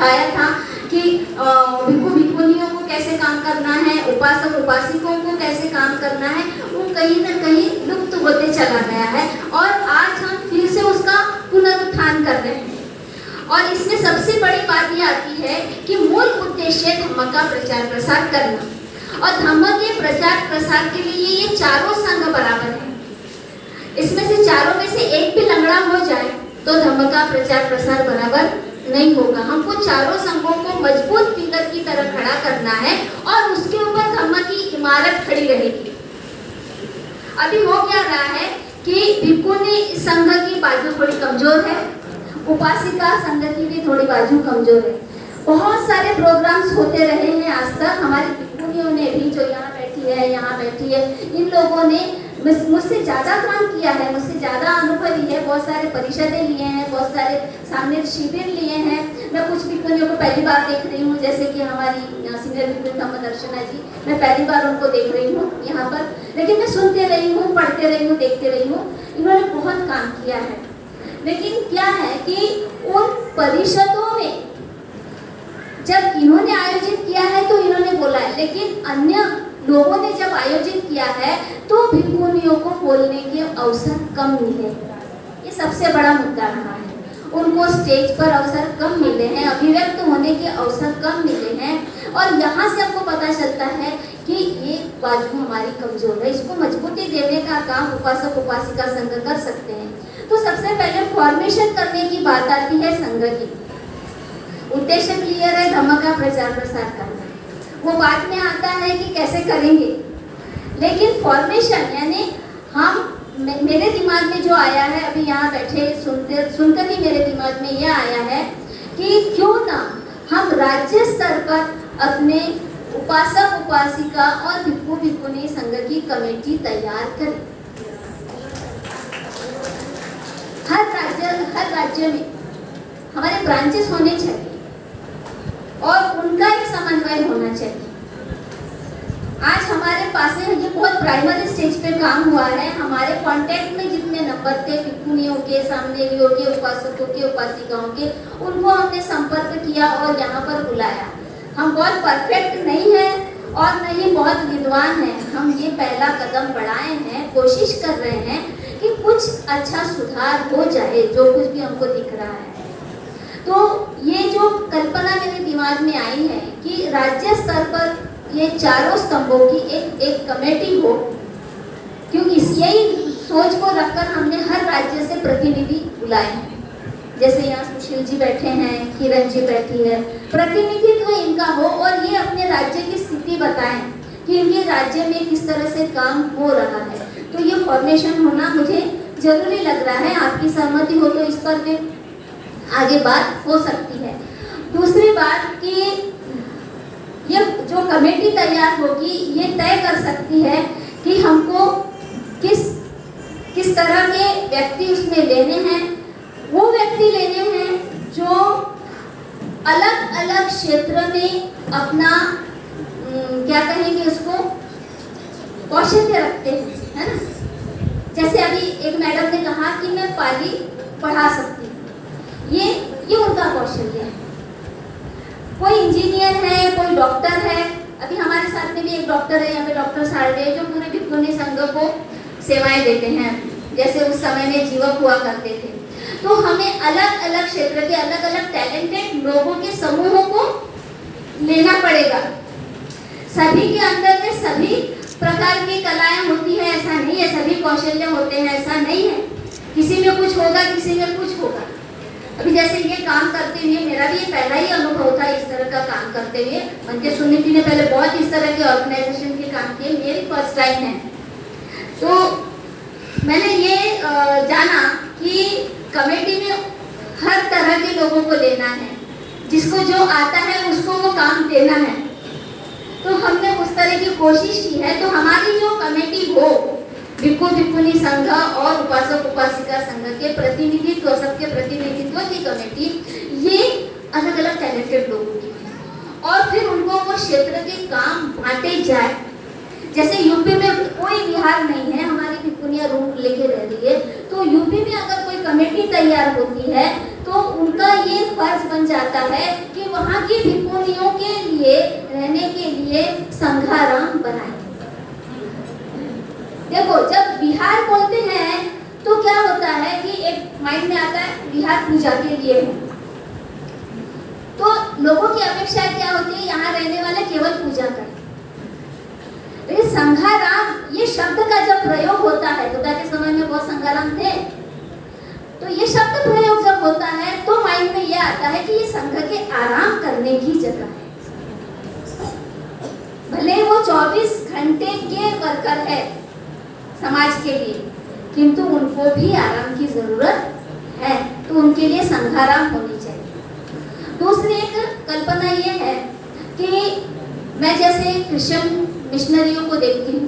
सिखाया था कि भिक्षु भिक्षुणियों को कैसे काम करना है, उपासक उपासिकों को कैसे काम करना है, वो कहीं न कहीं लुप्त होते चला गया है और आज हम फिर से उसका पुनरुत्थान कर रहे हैं। और इसमें सबसे बड़ी बात ये आती है कि मूल उद्देश्य धम्म का प्रचार प्रसार करना और धम्म के प्रचार प्रसार के लिए ये चारों संघ बराबर है। इसमें से चारों में से एक भी लंगड़ा हो जाए तो धम्म का प्रचार प्रसार बराबर नहीं होगा। हमको चारों संघों को मजबूत पिलर की तरह खड़ा करना है और उसके ऊपर धम्म की इमारत खड़ी रहेगी। अभी हो क्या रहा है कि भिक्षुणी संघ की बाजू थोड़ी कमजोर है, उपासिका संघ की भी थोड़ी बाजू कमजोर है। बहुत सारे प्रोग्राम्स होते रहे हैं आज तक। हमारी भिक्षुणियों ने भी, जो यहाँ बैठी है, इन लोगों ने मुझसे ज़्यादा काम किया है, मुझसे ज़्यादा अनुभवी है। बहुत सारे परिषदें लिए हैं, बहुत सारे सामने शिविर लिए हैं। मैं कुछ भिक्षुणियों को पहली बार देख रही हूँ, जैसे कि हमारी सीनियर भिक्षु धम्मदर्शना जी, मैं पहली बार उनको देख रही हूँ यहाँ पर। लेकिन मैं सुनते रही हूँ, पढ़ते रही हूँ, देखते रही हूँ। इन्होंने बहुत काम किया है। लेकिन क्या है कि उन परिषदों में जब इन्होंने आयोजित किया है तो इन्होंने बोला है, लेकिन अन्य लोगों ने जब आयोजित किया है तो भिक्षुणियों को बोलने के अवसर कम मिले। ये सबसे बड़ा मुद्दा रहा है। उनको स्टेज पर अवसर कम मिले हैं, अभिव्यक्त होने के अवसर कम मिले हैं और यहाँ से आपको पता चलता है कि ये बाजू हमारी कमजोर है। इसको मजबूती देने का काम उपासक उपासिका संघ कर सकते हैं। तो सबसे पहले फॉर्मेशन करने की बात आती है संघ की। उद्देश्य क्लियर है, धम्म का प्रचार प्रसार करना। वो बाद में आता है कि कैसे करेंगे, लेकिन फॉर्मेशन यानी मेरे दिमाग में जो आया है, अभी यहाँ बैठे सुनकर ही मेरे दिमाग में यह आया है कि क्यों ना हम राज्य स्तर पर अपने उपासक उपासिका और भिक्षु भिक्षुणी संघ की कमेटी तैयार करें। हर राज्य में हमारे ब्रांचेस होने चाहिए और उनका एक समन्वय होना चाहिए। आज हमारे पास में ये बहुत प्राइमरी स्टेज पे काम हुआ है। हमारे कांटेक्ट में जितने नंबर थे भिक्षुणियों के, सामनेरियों के, उपासकों के, उपासिकाओं के, उनको हमने संपर्क किया और यहाँ पर बुलाया। हम बहुत परफेक्ट नहीं हैं और न ही बहुत विद्वान हैं। हम ये पहला कदम बढ़ाए हैं, कोशिश कर रहे हैं कि कुछ अच्छा सुधार हो जाए, जो कुछ भी हमको दिख रहा है। तो ये जो कल्पना मेरे दिमाग में आई है कि राज्य स्तर पर ये चारों स्तंभों की एक कमेटी हो, क्योंकि यही सोच को रखकर हमने हर राज्य से प्रतिनिधि बुलाए हैं। जैसे यहाँ सुशील जी बैठे हैं, किरण जी बैठी है, प्रतिनिधित्व इनका हो और ये अपने राज्य की स्थिति बताएं कि इनके राज्य में किस तरह से काम हो रहा है। तो ये फॉर्मेशन होना मुझे जरूरी लग रहा है। आपकी सहमति हो तो इस पर फिर आगे बात हो सकती है। दूसरी बात कि ये जो कमेटी तैयार होगी ये तय कर सकती है कि हमको किस तरह के व्यक्ति उसमें लेने हैं। वो व्यक्ति लेने हैं जो अलग अलग क्षेत्र में अपना क्या कहेंगे उसको कौशल्य रखते हैं, है ना। जैसे अभी एक मैडम ने कहा कि मैं पाली पढ़ा सकती हूँ, ये उनका कौशल्य है। कोई इंजीनियर है, कोई डॉक्टर है। अभी हमारे साथ में भी एक डॉक्टर है यहाँ पे, डॉक्टर सारडे, जो पूरे भिक्षुणी संघ को सेवाएं देते हैं, जैसे उस समय में जीवक हुआ करते थे। तो हमें अलग अलग क्षेत्र के अलग अलग टैलेंटेड लोगों के समूहों को लेना पड़ेगा। सभी के अंदर में सभी प्रकार की कलाएं होती है ऐसा नहीं है, सभी कौशल्य होते हैं ऐसा नहीं है। किसी में कुछ होगा, किसी में कुछ होगा। अभी जैसे ये काम करते हुए मेरा भी ये पहला ही अनुभव था इस तरह का काम करते हुए। उनके सुनीति ने पहले बहुत इस तरह के ऑर्गेनाइजेशन के काम किए, मेरी फर्स्ट टाइम है। तो मैंने ये जाना कि कमेटी में हर तरह के लोगों को लेना है, जिसको जो आता है उसको वो काम देना है। तो हमने उस तरह की कोशिश की है। तो हमारी जो कमेटी हो, भिक्षु भिक्षुणी संघ और उपासक उपासिका संघ के प्रतिनिधित्व, सबके प्रतिनिधित्व की कमेटी, ये अलग अलग टैलेंटेड लोगों की है और फिर उनको वो क्षेत्र के काम बांटे जाए। जैसे यूपी में कोई बिहार नहीं है, हमारी भिक्षुणियां रूम लेके रह रही है, तो यूपी में अगर कोई कमेटी तैयार होती है तो तो उनका ये फर्ज बन जाता है कि वहाँ की भिक्षुणियों के लिए रहने के लिए संघाराम बनाए। देखो, जब विहार बोलते हैं तो क्या होता है कि एक माइंड में आता है विहार पूजा के लिए है, तो लोगों की अपेक्षा क्या होती है, यहाँ रहने वाले केवल पूजा करें। लेकिन संघाराम ये शब्द का जब प्रयोग होता है, बुद्ध के समय में बहुत संघाराम थे, तो ये शब्द प्रयोग जब होता है तो माइंड में ये आता है कि ये संघ के आराम करने की जगह है। भले वो 24 घंटे के वर्कर है समाज के लिए, किंतु उनको भी आराम की जरूरत है, तो उनके लिए संघाराम होनी चाहिए। दूसरी एक कल्पना ये है कि मैं जैसे क्रिश्चियन मिशनरियों को देखती हूँ,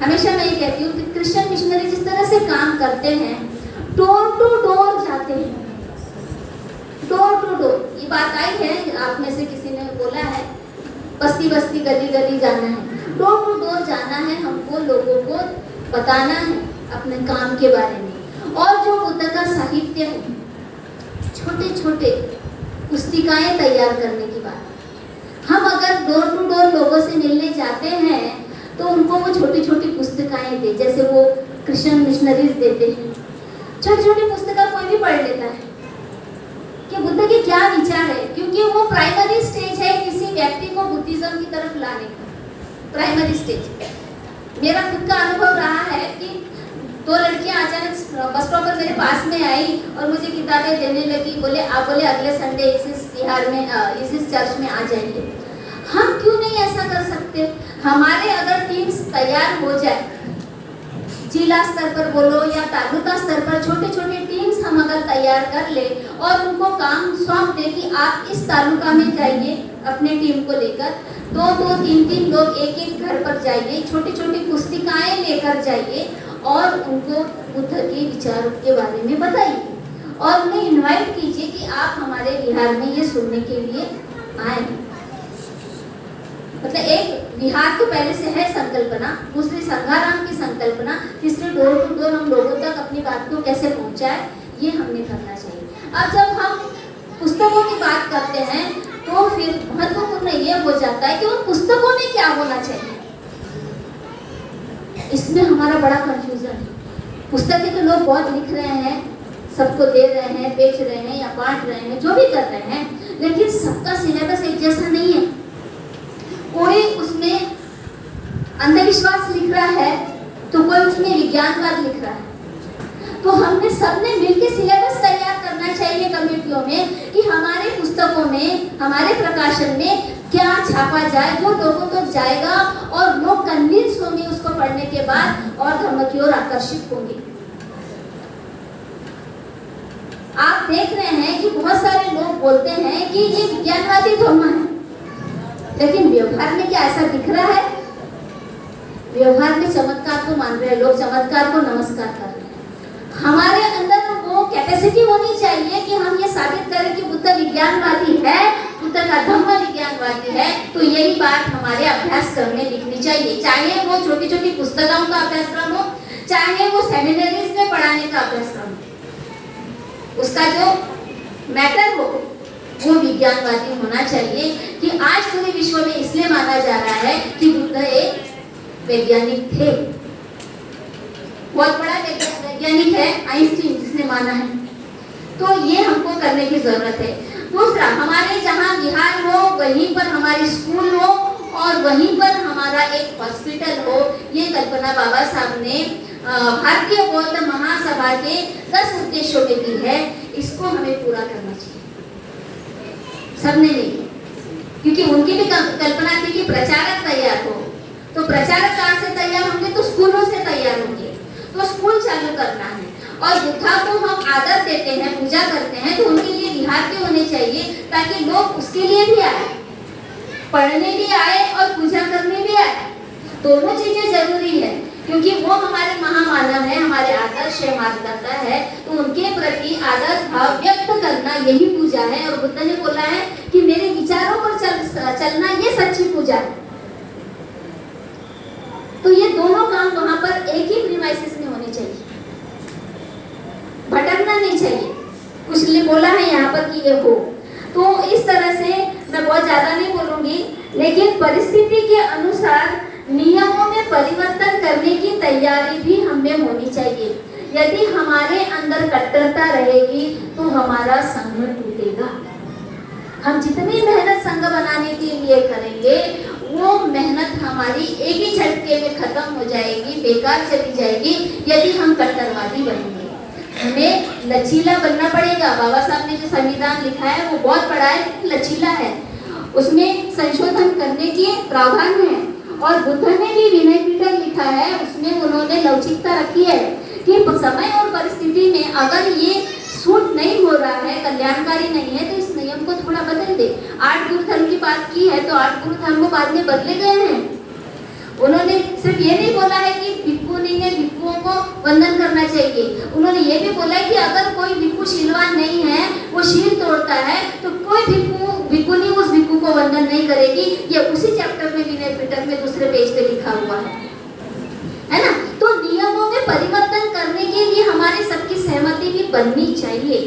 हमेशा मैं ये कहती हूँ कि क्रिश्चियन मिशनरी जिस तरह से काम करते हैं, डोर टू डोर जाते हैं, डोर टू डोर। ये बात आई है, आप में से किसी ने बोला है बस्ती बस्ती गली गली जाना है, डोर टू डोर जाना है, हमको लोगों को बताना है अपने काम के बारे में। और जो बुद्ध का साहित्य है, छोटे छोटे पुस्तिकाएं तैयार करने की बात, हम अगर डोर टू डोर लोगों से मिलने जाते हैं तो उनको वो छोटी छोटी पुस्तिकाएं दे, जैसे वो क्रिश्चियन मिशनरीज देते हैं। छोटी छोटी पुस्तकें कोई भी पढ़ लेता है कि बुद्ध के क्या विचार है, क्योंकि वो प्राइमरी स्टेज है किसी व्यक्ति को बुद्धिज्म की तरफ लाने का, प्राइमरी स्टेज। मेरा खुद का अनुभव रहा है कि 2 लड़कियां अचानक बस स्टॉप पर मेरे पास में आई और मुझे किताबें देने लगी, बोले अगले संडे इस बिहार में इस चर्च में आ जाएंगे। हम क्यों नहीं ऐसा कर सकते? हमारे अगर टीम्स तैयार हो जाए, जिला स्तर पर बोलो या तालुका स्तर पर छोटे छोटे टीम्स हम अगर तैयार कर ले और उनको काम सौंप दे कि आप इस तालुका में जाइए अपने टीम को लेकर, 2-2, 3-3 लोग एक घर पर जाइए, छोटी छोटी पुस्तिकाएं लेकर जाइए और उनको बुद्ध के विचारों के बारे में बताइए और उन्हें इनवाइट कीजिए कि आप हमारे बिहार में ये सुनने के लिए आए। मतलब एक विहार तो पहले से है संकल्पना, दूसरी संघाराम की संकल्पना, तीसरी डोर टू डोर हम लोगों तक अपनी बात को कैसे पहुंचाए, ये हमने करना चाहिए। अब जब हम पुस्तकों की बात करते हैं तो फिर महत्वपूर्ण ये हो जाता है कि उन पुस्तकों में क्या होना चाहिए। इसमें हमारा बड़ा कंफ्यूजन है। पुस्तकें तो लोग बहुत लिख रहे हैं, सबको दे रहे हैं, बेच रहे हैं या बांट रहे हैं, जो भी कर रहे हैं, लेकिन सबका सिलेबस एक जैसा नहीं है। कोई उसमें अंधविश्वास लिख रहा है तो कोई उसमें विज्ञानवाद लिख रहा है। तो हमने सबने मिलकर सिलेबस तैयार करना चाहिए कमेटियों में कि हमारे पुस्तकों में, हमारे प्रकाशन में क्या छापा जाए जो लोगों तक जाएगा और लोग कन्विंस होंगे उसको पढ़ने के बाद और धर्म की ओर आकर्षित होंगे। आप देख रहे हैं कि बहुत सारे लोग बोलते हैं कि ये विज्ञानवादी धर्म है, लेकिन व्यवहार में क्या ऐसा दिख रहा है? व्यवहार में चमत्कार को मान रहे हैं लोग, चमत्कार को नमस्कार कर रहे हैं। हमारे अंदर वो कैपेसिटी होनी चाहिए कि हम ये साबित करें कि बुद्ध विज्ञानवादी है, बुद्ध का धम्म विज्ञानवादी है। तो यही बात हमारे अभ्यासक्रम में लिखनी चाहिए, चाहे वो छोटी छोटी पुस्तकों का अभ्यासक्रम हो, चाहे वो सेमिनरीज में पढ़ाने का अभ्यासक्रम हो, उसका जो मैटर हो वो विज्ञानवादी होना चाहिए। कि आज पूरे विश्व में इसलिए माना जा रहा है कि बुद्ध एक वैज्ञानिक थे, बहुत बड़ा वैज्ञानिक है आइंस्टीन जिसने माना है। तो ये हमको करने की जरूरत है। दूसरा, हमारे जहाँ बिहार हो वहीं पर हमारी स्कूल हो और वहीं पर हमारा एक हॉस्पिटल हो। ये कल्पना बाबा साहब ने भारतीय बौद्ध महासभा के 10 उद्देश्यों में दी है। इसको हमें पूरा करना चाहिए, सबने नहीं, क्योंकि उनकी भी कल्पना थी कि प्रचारक तैयार हो। तो प्रचारक कहाँ से तैयार होंगे? तो स्कूलों से तैयार होंगे। तो स्कूल चालू करना है और बुद्धा को हम आदर देते हैं, पूजा करते हैं, तो उनके लिए विहार भी होने चाहिए ताकि लोग उसके लिए भी आए, पढ़ने भी आए और पूजा करने भी आए। दोनों चीजें जरूरी है क्योंकि वो हमारे महामानव है, हमारे आदर्श है, मार्गदर्ता है। तो उनके प्रति आदर भाव व्यक्त करना यही पूजा है। और बुद्ध ने बोला है कि मेरे विचारों पर चलना ये सच्ची पूजा है। तो ये दोनों काम वहां पर एक ही प्रीमाइसिस में होने चाहिए, भटकना नहीं चाहिए। कुछ बोला है यहाँ पर कि ये हो। तो इस तरह से मैं बहुत ज़्यादा नहीं बोलूँगी, लेकिन परिस्थिति के अनुसार नियमों में परिवर्तन करने की तैयारी भी हमें होनी चाहिए। यदि हमारे अंदर कट्टरता रहेगी तो हमारा संघ टूटेगा। हम जितनी मेहनत संघ बनाने के लिए करेंगे वो मेहनत हमारी एक ही झटके में खत्म हो जाएगी, बेकार चली जाएगी यदि हम कट्टरवादी बनेंगे। हमें लचीला बनना पड़ेगा। बाबा साहब ने जो संविधान लिखा है वो बहुत बड़ा है, लचीला है, उसमें संशोधन करने की प्रावधान है। और बुद्ध ने भी विनय पीटक लिखा है, उसमें उन्होंने लवचिकता रखी है कि समय और परिस्थिति में अगर ये सूट नहीं हो रहा है, कल्याणकारी नहीं है, तो इस नियम को थोड़ा बदल दे। 8 गुरु धर्म की बात की है तो 8 गुरु धर्म बाद में बदले गए हैं। उन्होंने सिर्फ ये नहीं बोला है कि भिक्षुनी ने भिक्षुओं को वंदन करना चाहिए, उन्होंने ये भी बोला है कि अगर कोई भिक्षु शीलवान नहीं है, वो शील तोड़ता है, तो कोई भिक्षुनी उस भिक्षु को वंदन नहीं करेगी। ये उसी चैप्टर में विनय पीटक में दूसरे पेज पे लिखा हुआ है ना। तो नियमों में परिवर्तन करने के लिए हमारे सबकी सहमति भी बननी चाहिए,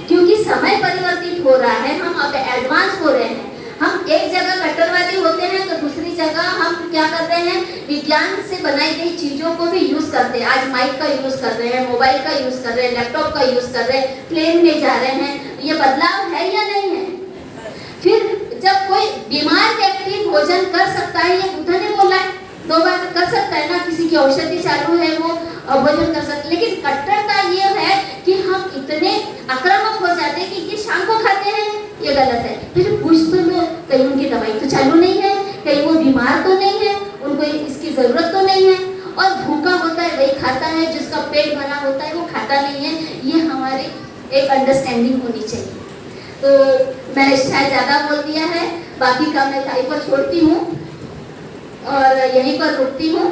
क्योंकि समय परिवर्तित हो रहा है, हम अब एडवांस हो रहे हैं। हम एक जगह कट्टरवादी होते हैं तो दूसरी जगह हम क्या करते हैं, विज्ञान से बनाई गई चीजों को भी यूज करते हैं। आज माइक का यूज कर रहे हैं, मोबाइल का यूज कर रहे हैं, लैपटॉप का यूज कर रहे हैं, प्लेन में जा रहे हैं। ये बदलाव है या नहीं है? फिर जब कोई बीमार व्यक्ति भोजन कर सकता है, ये बुद्ध ने बोला है, 2 बार कर सकता है ना, किसी की औषधि चालू है वो भोजन कर सकते। लेकिन कट्टरता ये है कि हम इतने आक्रामक हो जाते हैं कि ये शाम को खाते हैं, ये गलत है। फिर पूछ तो लो, कहीं उनकी दवाई तो चालू नहीं है, कहीं वो बीमार तो नहीं है, उनको इसकी जरूरत तो नहीं है, और भूखा होता है वही खाता है, जिसका पेट भरा होता है वो खाता नहीं है। ये हमारी एक अंडरस्टैंडिंग होनी चाहिए। तो मैंने शायद ज़्यादा बोल दिया है, बाकी का मैं टाइम पर छोड़ती हूँ और यहीं पर रुकती हूँ।